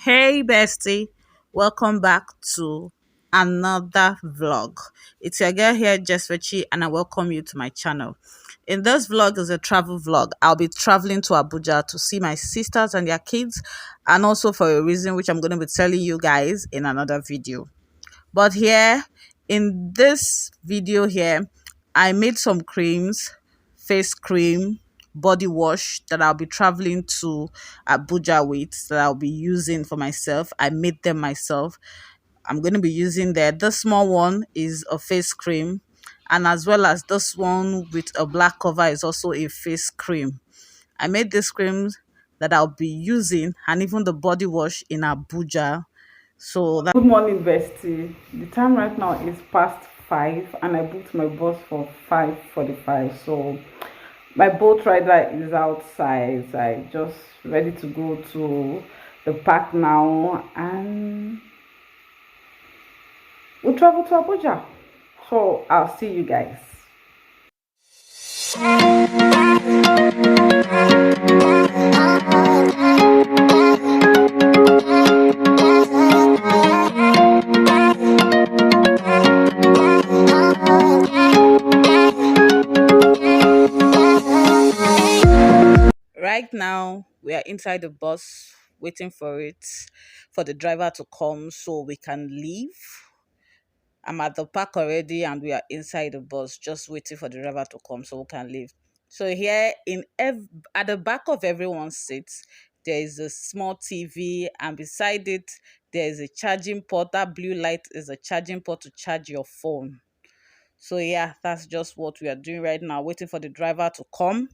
Hey bestie, welcome back to another vlog. It's your girl here, Jessfechiliving, and I welcome you to my channel. In this vlog is a travel vlog. I'll be traveling to Abuja to see my sisters and their kids, and also for a reason which I'm going to be telling you guys in another video. But here in this video here, I made some creams, face cream, body wash that I'll be traveling to Abuja with that I'll be using for myself. I made them myself. I'm going to be using that. The small one is a face cream, and as well as this one with a black cover is also a face cream. I made these creams that I'll be using, and even the body wash in Abuja. So that Good morning, bestie. The time right now is past 5, and I booked my bus for 5:45. So my boat rider is outside. So I just ready to go to the park now, and we'll travel to Abuja. So I'll see you guys. Right now, we are inside the bus waiting for the driver to come so we can leave. I'm at the park already and we are inside the bus just waiting for the driver to come so we can leave. So here at the back of everyone's seats, there is a small TV, and beside it, there is a charging port. That blue light is a charging port to charge your phone. So yeah, that's just what we are doing right now, waiting for the driver to come.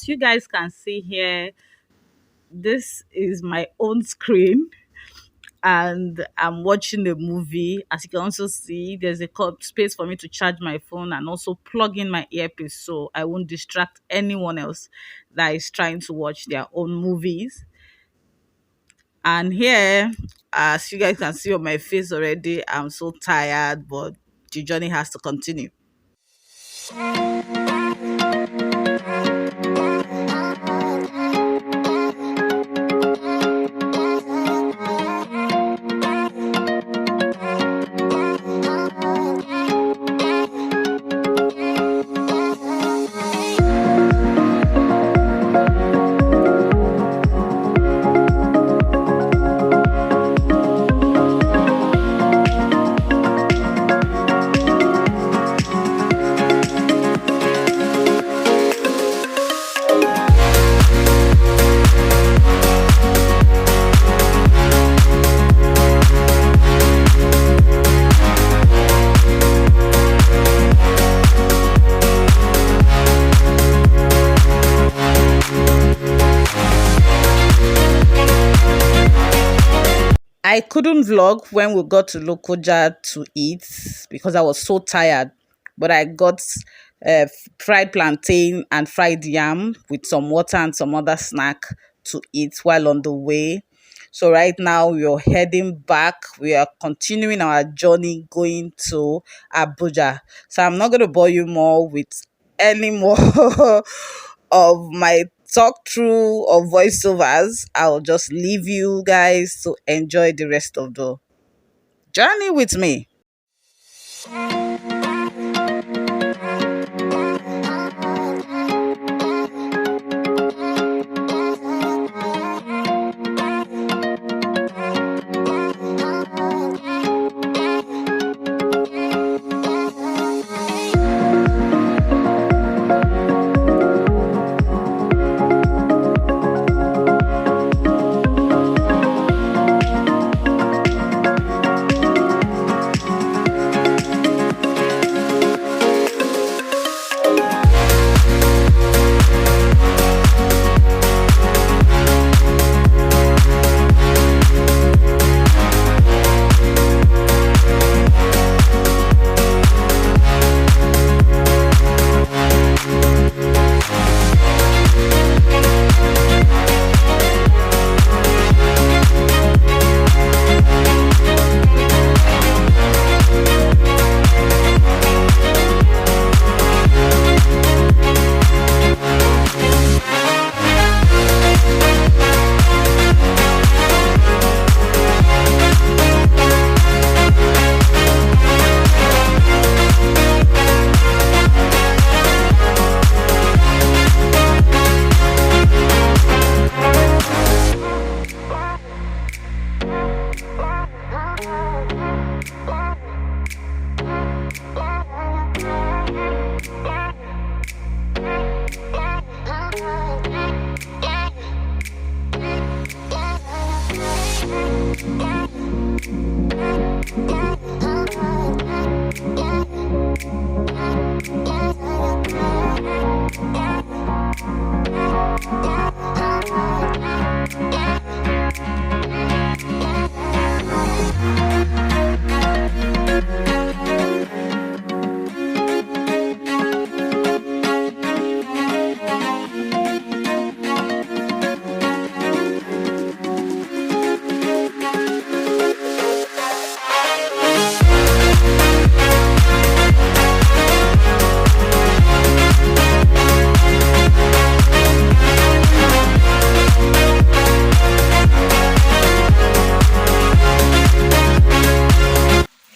You guys can see here, this is my own screen and I'm watching the movie. As you can also see, there's a space for me to charge my phone and also plug in my earpiece so I won't distract anyone else that is trying to watch their own movies. And here, as you guys can see on my face already, I'm so tired, but the journey has to continue. I couldn't vlog when we got to Lokoja to eat because I was so tired. But I got fried plantain and fried yam with some water and some other snack to eat while on the way. So right now we are heading back. We are continuing our journey going to Abuja. So I'm not going to bore you more with any more of my talk through or voiceovers. I'll just leave you guys to enjoy the rest of the journey with me.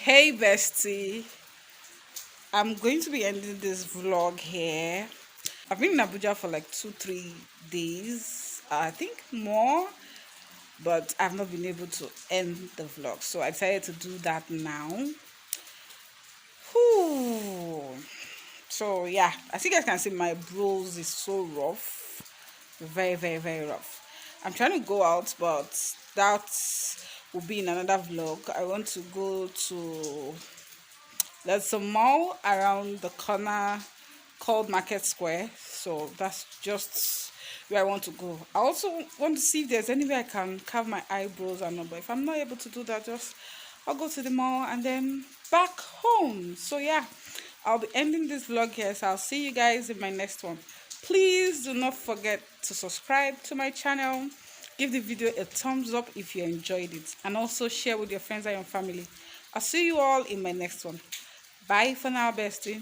Hey bestie, I'm going to be ending this vlog here. I've been in Abuja for like 2-3 days, I think more, but I've not been able to end the vlog, so I decided to do that now. Whew. So yeah, as you guys can see, my brows is so rough, very very very rough. I'm trying to go out, but that will be in another vlog. I want to go to, there's a mall around the corner called Market Square, so that's just where I want to go. I also want to see if there's any way I can carve my eyebrows and all, but if I'm not able to do that, just I'll go to the mall and then back home. So yeah, I'll be ending this vlog here, so I'll see you guys in my next one. Please do not forget to subscribe to my channel, give the video a thumbs up if you enjoyed it, and also share with your friends and your family. I'll see you all in my next one. Bye for now, bestie.